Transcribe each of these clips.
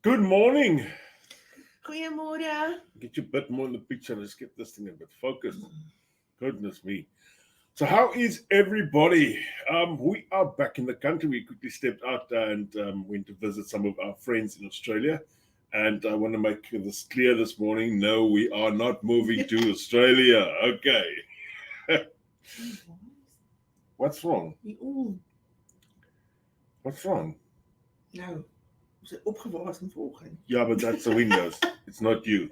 Good morning. Goeiemôre. Get you a bit more in the picture. Let's get this thing a bit focused. Goodness me. So, how is everybody? We are back in the country. We quickly stepped out and went to visit some of our friends in Australia. And I want to make this clear this morning. No, we are not moving to Australia. Okay. What's wrong? Die oel. What's wrong? Nou, ons het opgewaas vanoggend. Yeah, but that's the windows. It's not you.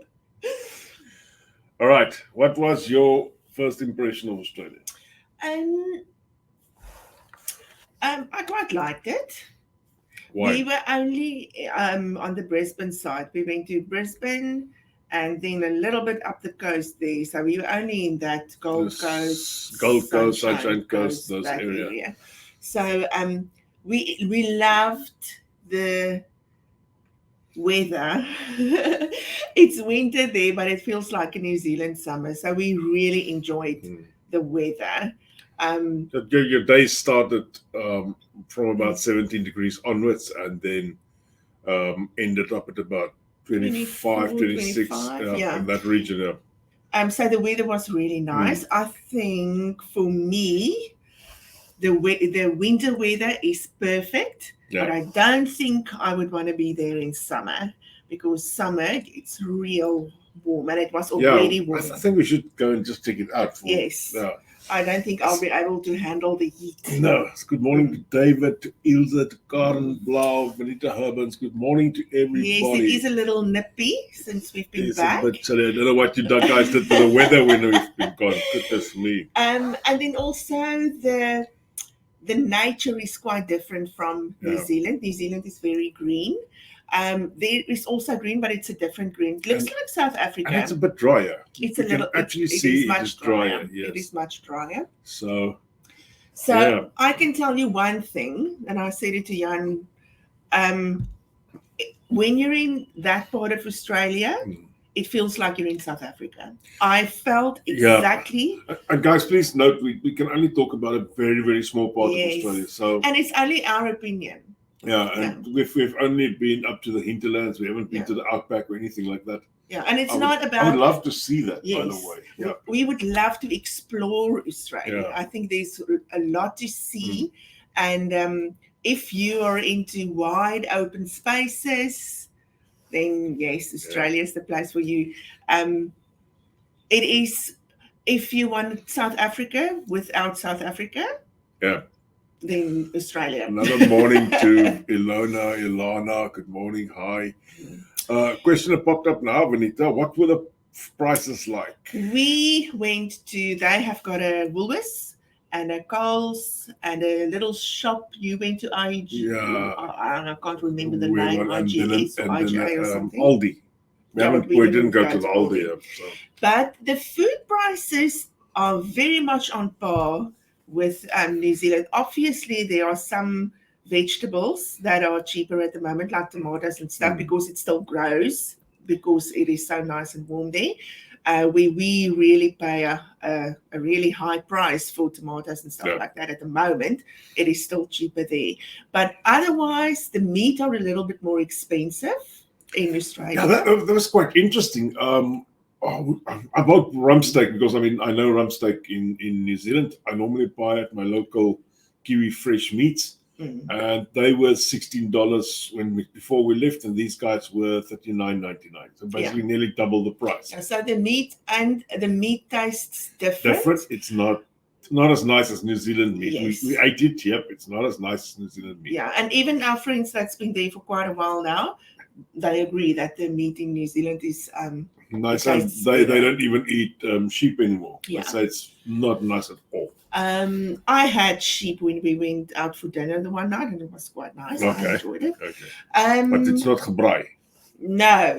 All right. What was your first impression of Australia? And I quite liked it. Why? We were only on the Brisbane side. We went to Brisbane and then a little bit up the coast there. So we were only in that Gold Coast, Sunshine Coast, those that area. So we loved the weather. It's winter there, but it feels like a New Zealand summer. So we really enjoyed the weather. So your day started from about 17 degrees onwards and then ended up at about 25, 26 in that region. So the weather was really nice. I think for me, the winter weather is perfect, but I don't think I would want to be there in summer because summer it's real warm and it was already warm. I think we should go and just check it out. Yes. I don't think I'll be able to handle the heat. No. Good morning to David, to Ilse, to Karen Blau, Benita Herbens. Good morning to everybody. Yes, it is a little nippy since we've been back. But I don't know what you guys did to the weather when we've been gone. Goodness me. And then also the nature is quite different from New Zealand. New Zealand is very green. There is also green, but it's a different green. It looks like South Africa. And it's a bit drier. It's much drier. Yes. It is much drier. So I can tell you one thing, and I said it to Jan. When you're in that part of Australia, it feels like you're in South Africa. I felt exactly. And guys, please note, we can only talk about a very, very small part of Australia. So and it's only our opinion. We've only been up to the hinterlands. We haven't been to the outback or anything like that. Yeah, and it's not about. I would love to see that, by the way. Yeah. We would love to explore Australia. I think there's a lot to see. And if you are into wide open spaces, then yes, Australia is the place for you. It is, if you want South Africa without South Africa. Yeah. Then Australia. Another morning to Ilana. Good morning. Hi. Question that popped up now, Benita. What were the prices like? We went to, they have got a Woolworths and a Coles and a little shop. You went to IG. Yeah. I can't remember the name. IGS or IGA or something. Aldi. We didn't go to the Aldi. But the food prices are very much on par with New Zealand. Obviously, there are some vegetables that are cheaper at the moment, like tomatoes and stuff, because it still grows, because it is so nice and warm there. We really pay a really high price for tomatoes and stuff like that at the moment. It is still cheaper there. But otherwise, the meat are a little bit more expensive in Australia. Yeah, that was quite interesting. I bought rump steak because I know rump steak in New Zealand. I normally buy at my local Kiwi Fresh Meats, and they were $16 before we left, and these guys were $39.99. So basically, nearly double the price. So the meat tastes different. It's not as nice as New Zealand meat. Yes. We ate it. Yep, it's not as nice as New Zealand meat. Yeah, and even our friends that's been there for quite a while now, they agree that the meat in New Zealand is nice. They don't even eat sheep anymore. Yeah. So it's not nice at all. I had sheep when we went out for dinner the one night, and it was quite nice. I enjoyed it. Okay. But it's not gebraai. No.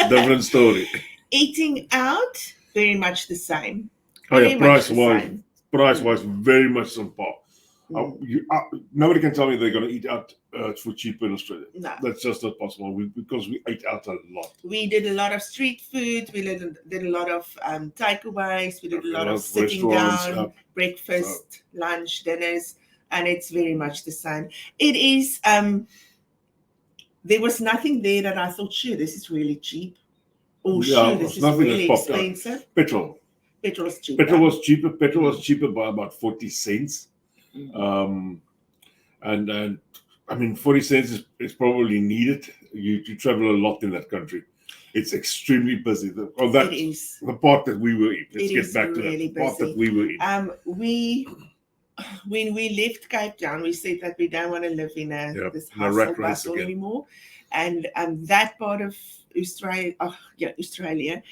Different story. Eating out, very much the same. Price-wise, very much on par. Nobody can tell me they're going to eat out for cheaper in Australia. No. That's just not possible because we ate out a lot. We did a lot of street food. We did a lot of takeaways. We did a lot of sitting down, breakfast, lunch, dinners, and it's very much the same. It is there was nothing there that I thought, sure, this is really cheap. Or Yeah, sure, it this was is nothing that really popped out. expensive. Petrol. Petrol's cheaper. Petrol was cheaper by about 40 cents. And I mean, 40 cents is probably needed. You travel a lot in that country. It's extremely busy. It is. The part that we were in. Let's It get is back to really that. The part that busy. we were in. When we left Cape Town, we said that we don't want to live in this hustle rat race bustle again. anymore. And that part of Australia, Australia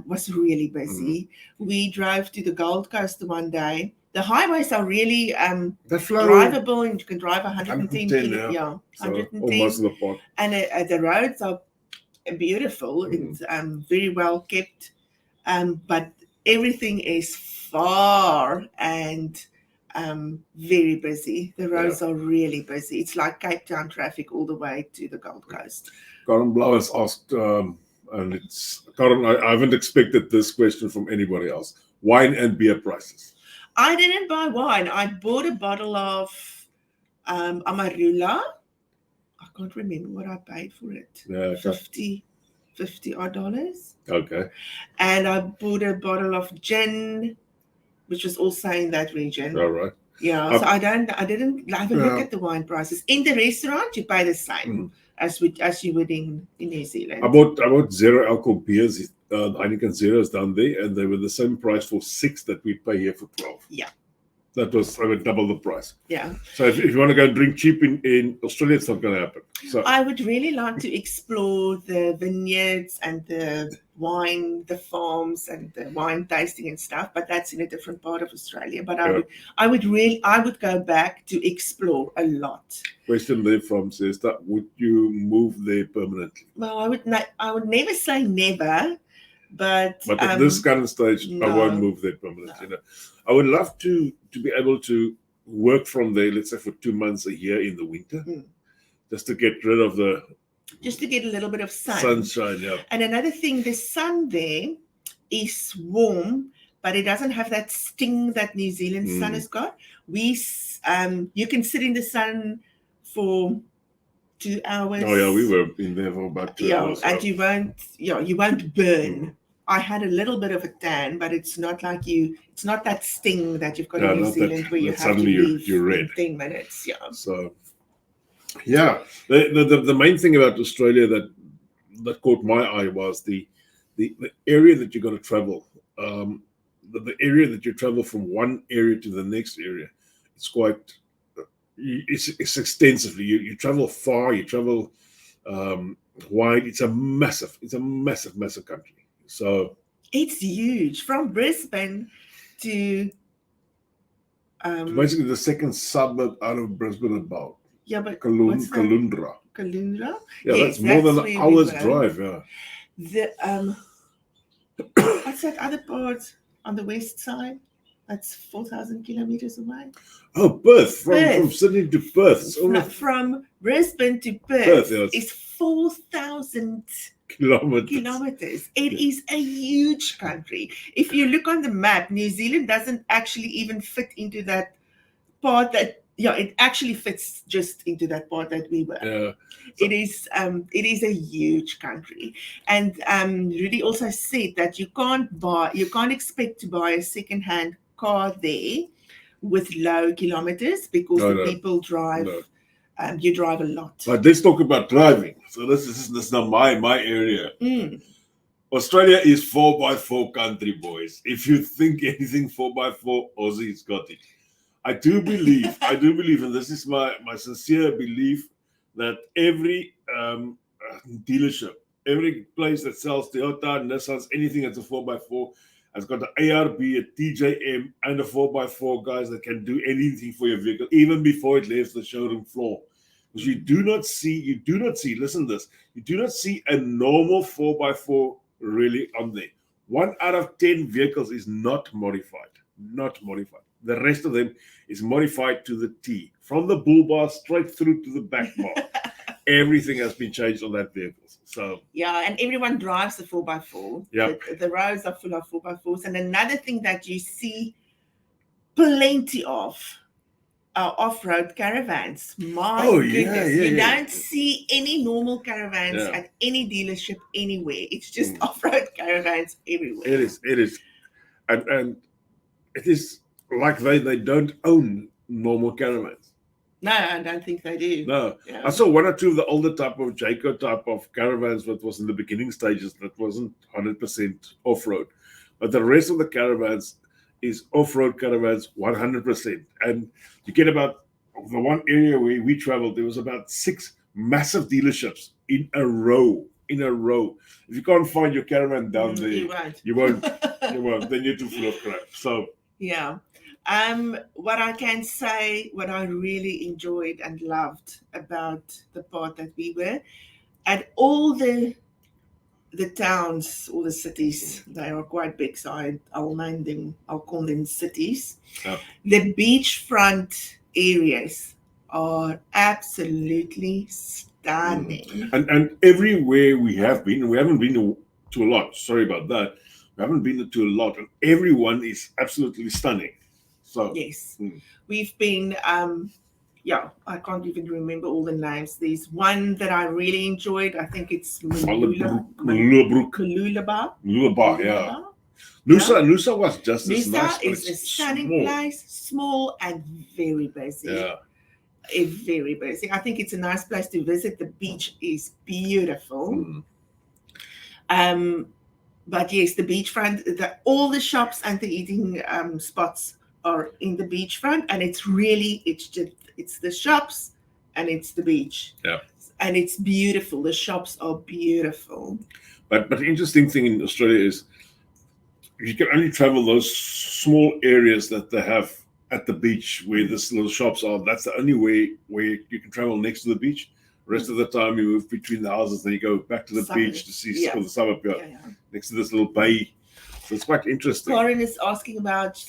was really busy. We drove to the Gold Coast one day. The highways are really drivable, and you can drive 110 110. Almost in the part. And the roads are beautiful. It's very well kept, but everything is far and very busy. The roads are really busy. It's like Cape Town traffic all the way to the Gold Coast. Karen Blau has asked, and it's Karen, I haven't expected this question from anybody else. Wine and beer prices. I didn't buy wine. I bought a bottle of Amarula. I can't remember what I paid for it. Yeah, $50 odd. Okay. And I bought a bottle of gin, which was also in that region. All right. Yeah, so I didn't have a look at the wine prices. In the restaurant, you pay the same as you would in New Zealand. I bought zero alcohol beers. Heineken Zero's down there, and they were the same price for 6 that we pay here for 12. Yeah. That was double the price. Yeah. So if you want to go and drink cheap in Australia, it's not going to happen. So I would really like to explore the vineyards and the wine, the farms and the wine tasting and stuff, but that's in a different part of Australia. But I would go back to explore a lot. Question there from Sister: would you move there permanently? Well, I would never say never. But at this current stage, no, I won't move there permanently. No. I would love to be able to work from there, let's say for 2 months a year in the winter, just to get rid of just to get a little bit of sunshine. Yeah. And another thing, the sun there is warm, but it doesn't have that sting that New Zealand sun has got. You can sit in the sun for 2 hours. Oh yeah, we were in there for about 2 hours. And you won't burn. I had a little bit of a tan, but it's not like it's not that sting that you've got in New Zealand where you have to leave you're red. in 10 minutes. Yeah. So yeah, the main thing about Australia that caught my eye was the area that you're going to travel. The area that you travel from one area to the next area. It's quite. It's extensively. You travel far. You travel wide. It's a massive country. So it's huge from Brisbane to basically the second suburb out of Brisbane about. Yeah, but Caloundra. Caloundra? Yeah, yes, that's more than an hour's drive. Yeah. What's that other part on the west side? That's 4,000 kilometers away. Oh, Perth. From Sydney to Perth. From Brisbane to Perth is 4,000 kilometers. It is a huge country. If you look on the map, New Zealand doesn't actually even fit into that part it actually fits just into that part that we were. Yeah. It is a huge country. And Rudy also said that you can't expect to buy a second-hand car there with low kilometers because people drive. No. You drive a lot. But let's talk about driving. So this is not my area. Australia is 4x4 country, boys. If you think anything 4x4, Aussie's got it. I do believe, and this is my sincere belief, that every dealership, every place that sells Toyota, Nissans, anything that's a 4x4, has got an ARB, a TJM, and a 4x4 guys that can do anything for your vehicle, even before it leaves the showroom floor. Because you do not see, listen to this, you do not see a normal 4x4 really on there. 1 out of 10 vehicles is not modified. The rest of them is modified to the T. From the bull bar straight through to the back bar. Everything has been changed on that vehicle. So yeah, and everyone drives the 4x4. Yeah. The roads are full of 4x4s. And another thing that you see plenty of are off-road caravans. My Oh, yeah, goodness, yeah, you yeah. don't see any normal caravans Yeah. at any dealership anywhere. It's just off-road caravans everywhere. It is, and it is like they don't own normal caravans. No, I don't think they do. No, Yeah. I saw one or two of the older type of Jayco type of caravans that was in the beginning stages that wasn't 100% off-road, but the rest of the caravans is off-road caravans 100%. And you get about the one area where we traveled, there was about 6 massive dealerships in a row. In a row. If you can't find your caravan down there, You won't. you won't. You won't. Then you're too full of crap. So Yeah. What I can say, what I really enjoyed and loved about the part that we were at, all the towns, all the cities, they are quite big, so I'll call them cities. Yeah. The beachfront areas are absolutely stunning. And everywhere we have been, we haven't been to a lot. Sorry about that. We haven't been to a lot, and everyone is absolutely stunning. So Yes, we've been. I can't even remember all the names. There's one that I really enjoyed. I think it's Malulabrook. Malulaba. Yeah. Nusa was just as nice, Nusa but is a it's stunning small. place, small and very busy. Yeah. Very busy. I think it's a nice place to visit. The beach is beautiful. But yes, the beachfront, all the shops and the eating spots are in the beachfront, and it's the shops and it's the beach. Yeah. And it's beautiful. The shops are beautiful. But the interesting thing in Australia is you can only travel those small areas that they have at the beach where these little shops are. That's the only way where you can travel next to the beach. The rest of the time you move between the houses, then you go back to the beach to see the suburb next to this little bay. So it's quite interesting. Lauren is asking about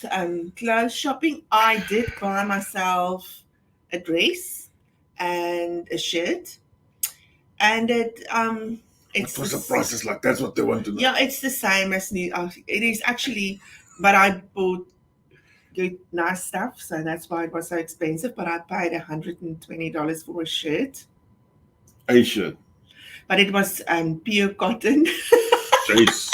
clothes shopping. I did buy myself a dress and a shirt, and it's what was the prices like? That's what they want to know. Yeah, it's the same as new. It is actually, but I bought good, nice stuff, so that's why it was so expensive. But I paid $120 for a shirt. A shirt. But it was pure cotton. Jeez.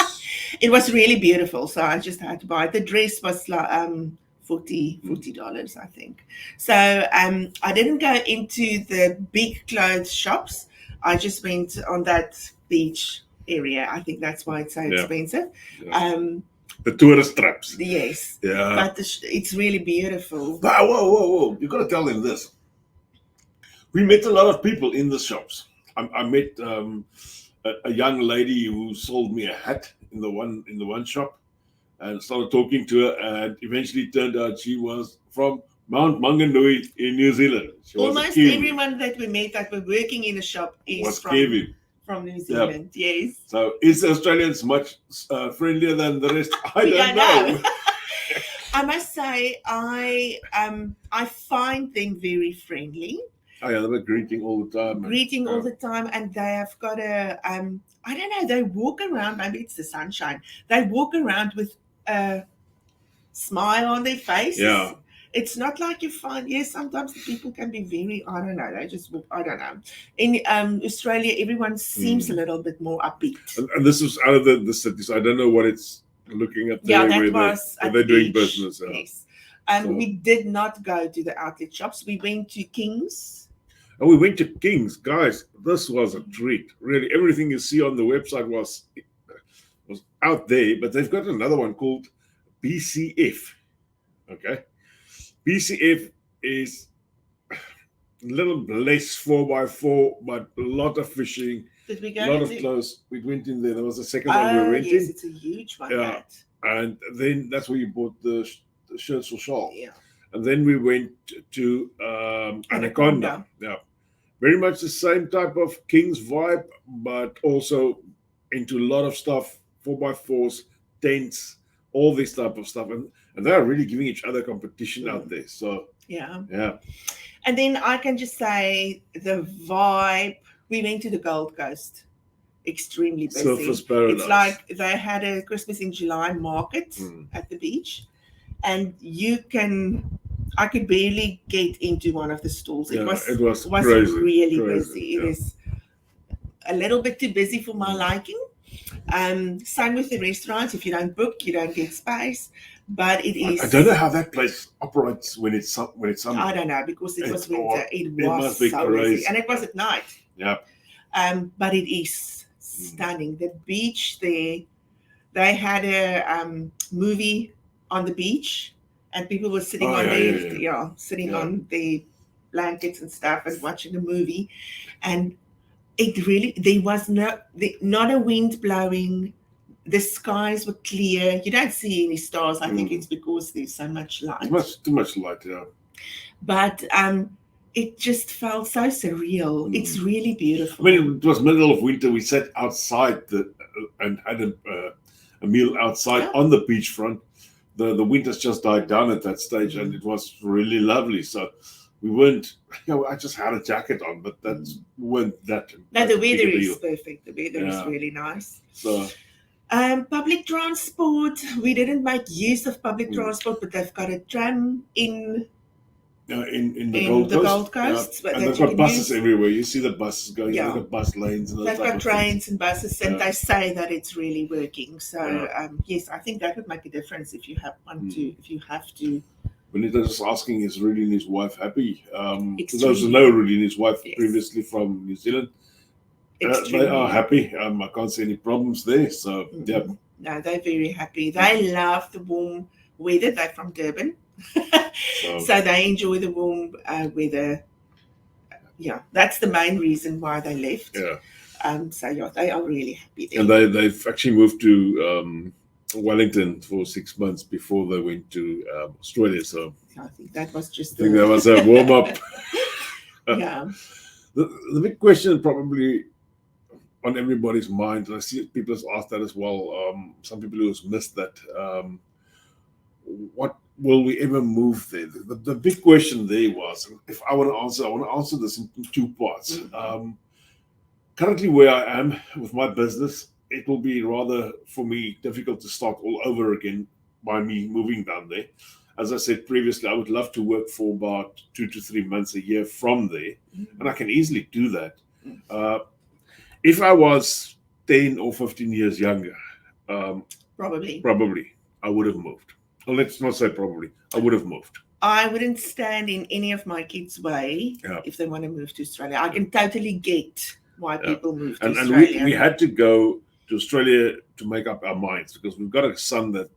It was really beautiful, so I just had to buy it. The dress was like $40, I think. So I didn't go into the big clothes shops. I just went on that beach area. I think that's why it's so expensive. Yeah. The tourist traps. Yes. Yeah. But it's really beautiful. Whoa. You got to tell them this. We met a lot of people in the shops. I met a young lady who sold me a hat in the one shop, and started talking to her, and eventually turned out she was from Mount Maunganui in New Zealand. She Almost everyone that we met that were working in the shop is from New Zealand. Yep. Yes. So is Australians much friendlier than the rest? I don't know. I must say I find them very friendly. Oh yeah, they were greeting all the time. All the time, and they have got a I don't know, they walk around, maybe it's the sunshine. They walk around with a smile on their face. Yeah. It's not like you find, sometimes the people can be very, I don't know, they just walk, I don't know. In Australia, everyone seems a little bit more upbeat. And this is out of the cities. I don't know what it's looking at there, where they're doing business. Yes. We did not go to the outlet shops. We went to King's. And we went to King's. Guys, this was a treat. Really, everything you see on the website was out there, but they've got another one called BCF. Okay. BCF is a little less 4x4, but a lot of fishing. Did we go? A lot of clothes. We went in there. There was a second one we went in. Yes, it's a huge one. Yeah. And then that's where you bought the shirts or shawl. Yeah. And then we went to Anaconda. Yeah. Very much the same type of King's vibe, but also into a lot of stuff, 4x4s, tents, all this type of stuff. And they're really giving each other competition out there. So yeah. And then I can just say the vibe. We went to the Gold Coast. Extremely busy. Surfers Paradise. It's like they had a Christmas in July market at the beach. And you can, I could barely get into one of the stalls. It was crazy, really crazy, busy. It is a little bit too busy for my liking. Same with the restaurants. If you don't book, you don't get space. But it is. I don't know how that place operates when it's summer. I don't know, because it was winter. It must be was so crazy. busy, and it was at night. Yeah. But it is stunning. The beach there. They had a movie on the beach, and people were sitting sitting on their blankets and stuff and watching a movie, and it really, there was not a wind blowing. The skies were clear. You don't see any stars. I think it's because there's so much light. Too much light, yeah. But it just felt so surreal. It's really beautiful. I mean, it was middle of winter. We sat outside and had a meal outside on the beachfront. The winters just died down at that stage, and it was really lovely. So we weren't, I just had a jacket on, but that weren't that. No, the weather is perfect. The weather is really nice. So. Public transport, we didn't make use of public transport, but they've got a tram in the Gold Coast. And they've got buses everywhere. You see the buses going. They've got bus lanes. And they've got trains and buses, and they say that it's really working. So yes, I think that would make a difference if you have have to. Benita's just asking, is Rudy and his wife happy? For those who know Rudy and his wife previously from New Zealand, they are happy. I can't see any problems there. So no, they're very happy. They love the warm weather. They're from Durban. So they enjoy the warm weather. Yeah, that's the main reason why they left. So they are really happy there. And they've actually moved to Wellington for 6 months before they went to Australia. So I think that was just. That was a warm up. Yeah. The big question probably on everybody's mind, and I see people have asked that as well. Some people who have missed that. What will we ever move there? The big question there was, if I want to answer this in two parts. Currently, where I am with my business, it will be rather for me difficult to start all over again by me moving down there. As I said previously, I would love to work for about 2 to 3 months a year from there, and I can easily do that. If I was 10 or 15 years younger, probably I would have moved. Well, let's not say probably. I would have moved. I wouldn't stand in any of my kids' way if they want to move to Australia. I can totally get why people move to Australia. And we had to go to Australia to make up our minds, because we've got a son that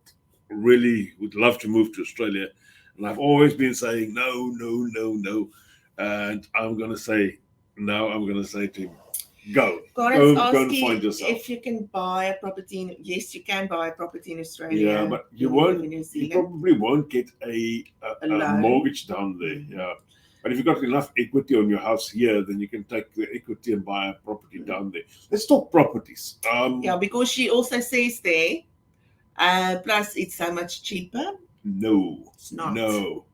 really would love to move to Australia. And I've always been saying, no. And I'm going to say, now I'm going to say to him, go and find yourself. If you can buy a property, yes, you can buy a property in Australia. Yeah, but you probably won't get a mortgage down there. Yeah. But if you've got enough equity on your house here, then you can take the equity and buy a property down there. Let's talk properties. Because she also says there, plus it's so much cheaper. No, it's not. No.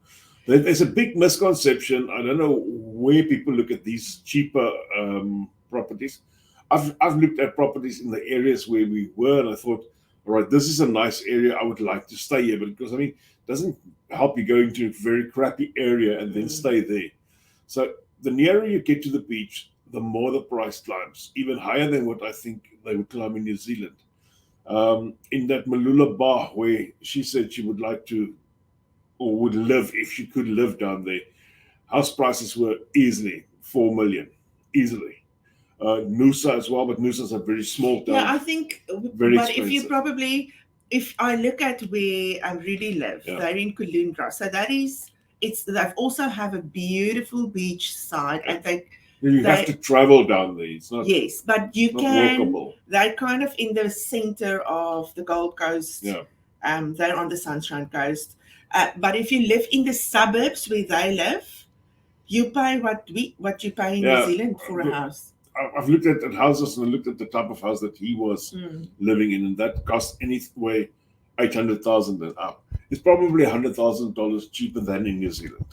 There's a big misconception. I don't know where people look at these cheaper properties. I've looked at properties in the areas where we were, and I thought, all right, this is a nice area. I would like to stay here, because it doesn't help you go into a very crappy area and then stay there. So the nearer you get to the beach, the more the price climbs, even higher than what I think they would climb in New Zealand. In that Malula bar where she said she would like to, or would live if she could live down there, house prices were easily 4 million, easily. Noosa as well, but Noosa's a very small town. Yeah, I think. Very but expensive. if I look at where I really live, they're in Kulundra. So they've also have a beautiful beach side, and you have to travel down there. It's not. Yes, but you can. Walkable. They're kind of in the center of the Gold Coast. Yeah. They're on the Sunshine Coast. But if you live in the suburbs where they live, you pay what you pay in New Zealand for a house. I've looked at houses, and I looked at the type of house that he was living in, and that cost anywhere $800,000 and up. It's probably $100,000 cheaper than in New Zealand.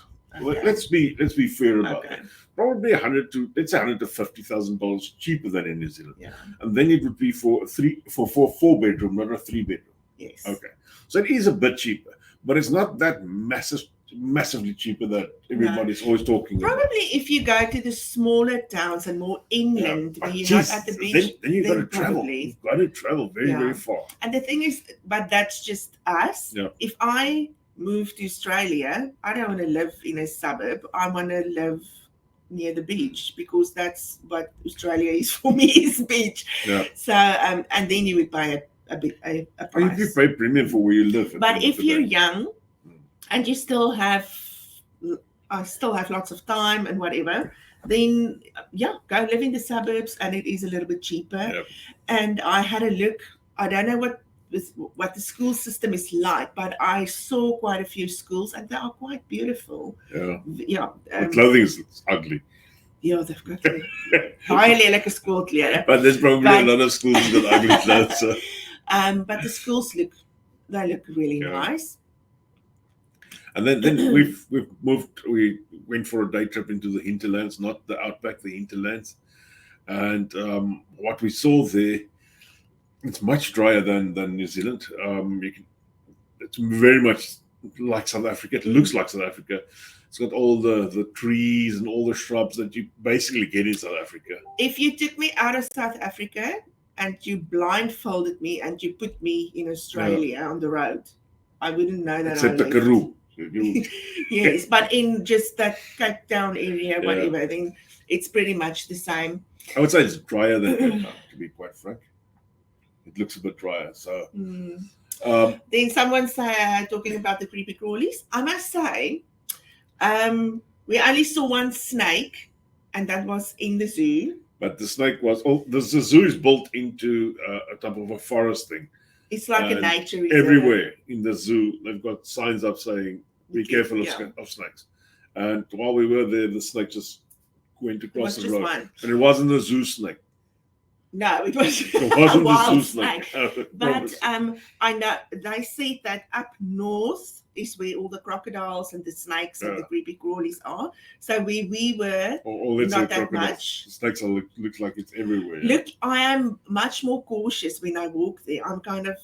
Okay. Let's be fair about it. Probably $100,000 to $150,000 cheaper than in New Zealand. Yeah. And then it would be for a 4-bedroom, not a 3-bedroom. Yes. Okay. So it is a bit cheaper, but it's not that massive massively cheaper that everybody's always talking about. Probably if you go to the smaller towns and more inland, where you're not at the beach, then you've got to travel. probably. You've got to travel very far. And the thing is, but that's just us. Yeah. If I move to Australia, I don't want to live in a suburb. I want to live near the beach, because that's what Australia is for me, is beach. Yeah. So and then you would pay a price. You pay premium for where you live. But if you're young and you still have lots of time and whatever, then go live in the suburbs, and it is a little bit cheaper. Yep. And I had a look. I don't know what the school system is like, but I saw quite a few schools, and they are quite beautiful. The clothing is ugly. Yeah, they've got baie lelike skoolklere. But there's probably a lot of schools with ugly clothes. So. But the schools look really nice. And then we've moved. We went for a day trip into the hinterlands, not the outback, the hinterlands. And what we saw there, it's much drier than New Zealand. It's very much like South Africa. It looks like South Africa. It's got all the trees and all the shrubs that you basically get in South Africa. If you took me out of South Africa and you blindfolded me and you put me in Australia on the road, I wouldn't know that. Except the Karoo. Yes, but in just that Cape Town area, whatever, then it's pretty much the same. I would say it's drier than Cape Town, to be quite frank. It looks a bit drier. So then someone say, talking about the creepy crawlies, I must say, we only saw one snake, and that was in the zoo. But the snake was the zoo is built into a type of a forest thing. It's like a nature reserve. Everywhere in the zoo, they've got signs up saying, "Be careful of snakes." And while we were there, the snake just went across the road, one. and it wasn't a zoo snake. No, it wasn't a wild zoo snake. But I know they said that up north is where all the crocodiles and the snakes and the creepy crawlies are. So we were not that much. Snakes looks like it's everywhere. Look, I am much more cautious when I walk there. I'm kind of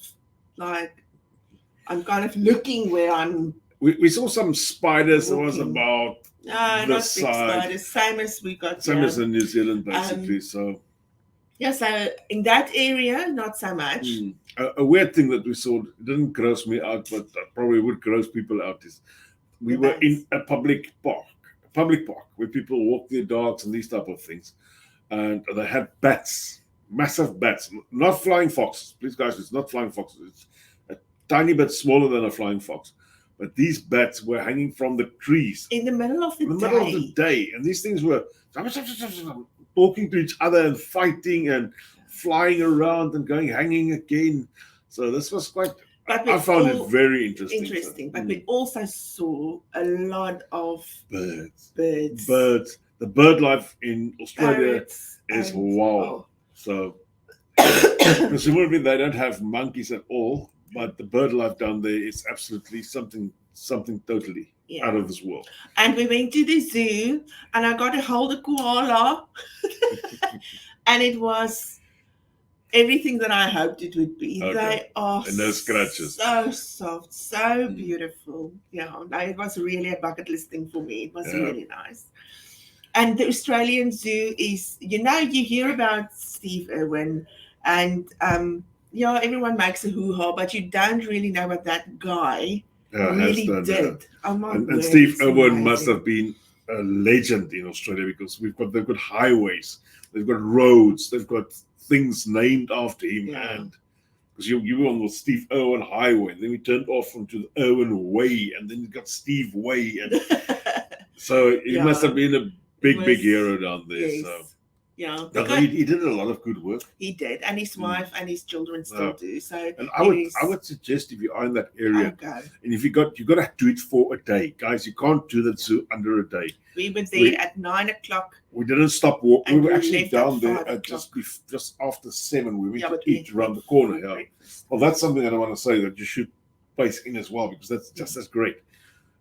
looking where I'm. We saw some spiders. Walking. It was about not big spiders. Same as we got. Same as in New Zealand, basically. So in that area, not so much. A weird thing that we saw, it didn't gross me out, but probably would gross people out, is we were in a public park where people walk their dogs and these type of things. And they had bats, massive bats, not flying foxes. Please, guys, it's not flying foxes. It's a tiny bit smaller than a flying fox. But these bats were hanging from the trees. In the middle of the day. middle of the day. And these things were talking to each other and fighting and flying around and hanging again. So this was quite, I found it very interesting. But we also saw a lot of birds. The bird life in Australia is wow. So presumably they don't have monkeys at all, but the bird life down there is absolutely something totally out of this world. And we went to the zoo, and I got to hold a koala, and it was everything that I hoped it would be. Okay. They are and no scratches. So soft, so beautiful. Yeah, it was really a bucket list thing for me. It was really nice. And the Australian Zoo is, you hear about Steve Irwin, and everyone makes a hoo-ha, but you don't really know what that guy really did. And Steve Irwin must have been a legend in Australia, because they've got highways, they've got roads, they've got things named after him, and because you were on the Steve Irwin Highway, and then we turned off onto the Irwin Way, and then you got Steve Way, and so he must have been a big hero down there. Yes. So. Yeah, he did a lot of good work. He did, and his wife and his children still do. So, and I would suggest, if you are in that area, and if you got to do it for a day, guys. You can't do that zoo under a day. We were there at 9:00. We didn't stop walking. We were actually down there at just after 7. We went to eat around the corner. Yeah. Well, that's something that I want to say that you should place in as well, because that's just as great.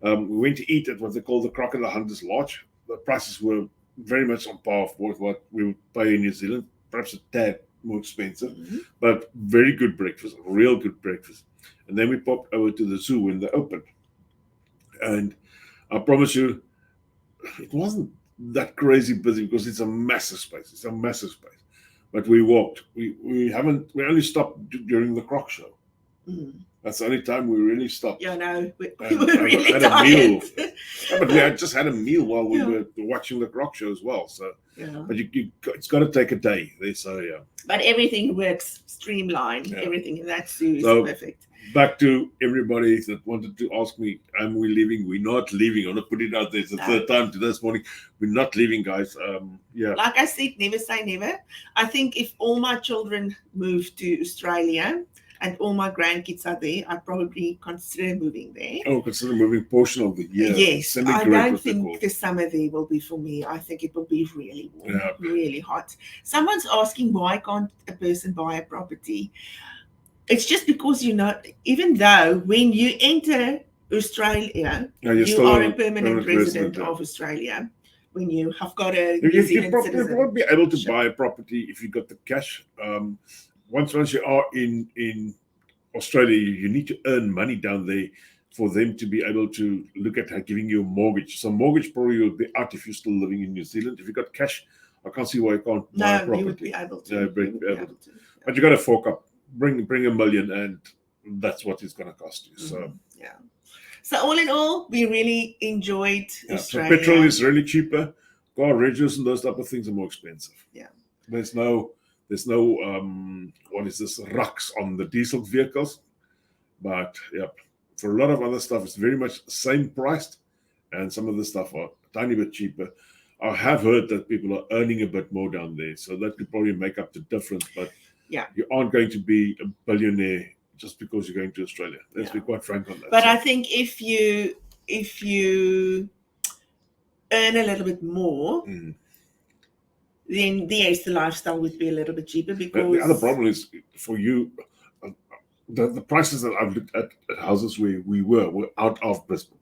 We went to eat at what they call the Crocodile Hunters Lodge. The prices were very much on par with what we would pay in New Zealand, perhaps a tad more expensive, but very good breakfast, real good breakfast. And then we popped over to the zoo when they opened. And I promise you, it wasn't that crazy busy because it's a massive space. It's a massive space. But we walked. We only stopped during the croc show. Mm. That's the only time we really stopped. Yeah, no, we And were really had a meal. tired. Yeah, but we had just had a meal while we Yeah. were watching the croc show as well. So, Yeah. but it's got to take a day. So yeah. But everything works streamlined. Yeah. Everything in that zoo is So, perfect. Back to everybody that wanted to ask me, am we leaving? We're not leaving. I'm not putting it out there. It's the third time to this morning. We're not leaving, guys. Yeah. Like I said, never say never. I think if all my children move to Australia and all my grandkids are there, I'd probably consider moving there. Oh, consider moving portion of the year. Yes, I Semi-correct, don't what they call think it. the summer there will be for me. I think it will be really warm, Yeah. really hot. Someone's asking, why can't a person buy a property? It's just because even though when you enter Australia, Yeah, you still are a permanent resident yeah. of Australia. When you have got a You New Zealand probably citizen. won't be able to buy a property if you got the cash. Once you are in Australia, you need to earn money down there for them to be able to look at giving you a mortgage. So mortgage probably will be out if you're still living in New Zealand. If you got cash, I can't see why you can't buy a No, property. you would be able to. Yeah, You would be able to. But you got to fork up, bring $1 million, and that's what it's going to cost you. So yeah. So all in all, we really enjoyed so Australia. petrol is really cheaper. Car registers and those type of things are more expensive. Yeah. There's no what is this, rucks on the diesel vehicles, but yeah, for a lot of other stuff, it's very much same priced, and some of the stuff are a tiny bit cheaper. I have heard that people are earning a bit more down there, so that could probably make up the difference. But yeah, you aren't going to be a billionaire just because you're going to Australia. Let's be quite frank on that. But I think if you earn a little bit more, then yes, the lifestyle would be a little bit cheaper. Because the other problem is for you, the prices that I've looked at houses where we were out of Brisbane.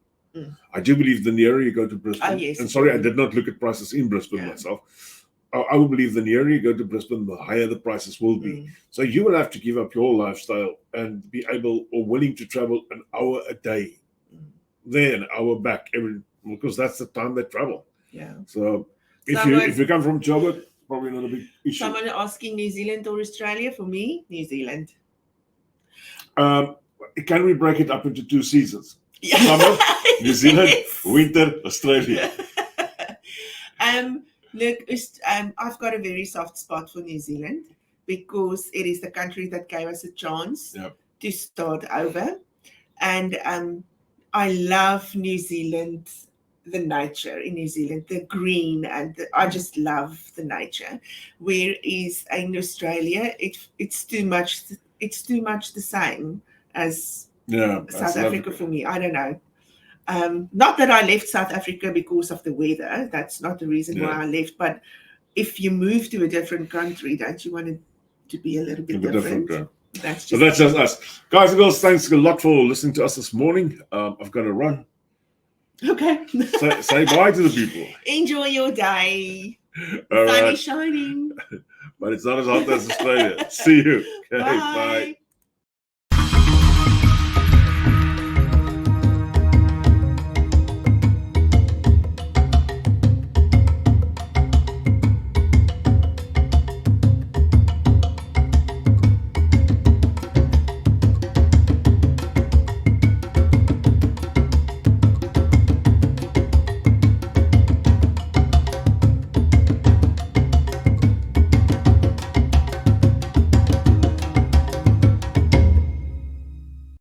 I do believe the nearer you go to Brisbane, and sorry, I did not look at prices in Brisbane myself. I would believe the nearer you go to Brisbane, the higher the prices will be. So you will have to give up your lifestyle and be able or willing to travel an hour a day, then an hour back, because that's the time they travel. Yeah. So if you come from Joburg, probably not a big issue. Someone asking New Zealand or Australia? For me, New Zealand. Can we break it up into 2 seasons? Summer, New Zealand, winter, Australia. Look, I've got a very soft spot for New Zealand because it is the country that gave us a chance to start over. And I love New Zealand, the nature in New Zealand, the green, and I just love the nature. Whereas in Australia, it's too much. It's too much the same as South Africa for me. I don't know. Not that I left South Africa because of the weather. That's not the reason why I left. But if you move to a different country, don't you want it to be a little bit different? That's just us. Guys and girls, thanks a lot for listening to us this morning. I've got to run. Okay. Say bye to the people. Enjoy your day. All Sun right. is shining. But it's not as hot as Australia. See you. Okay, bye.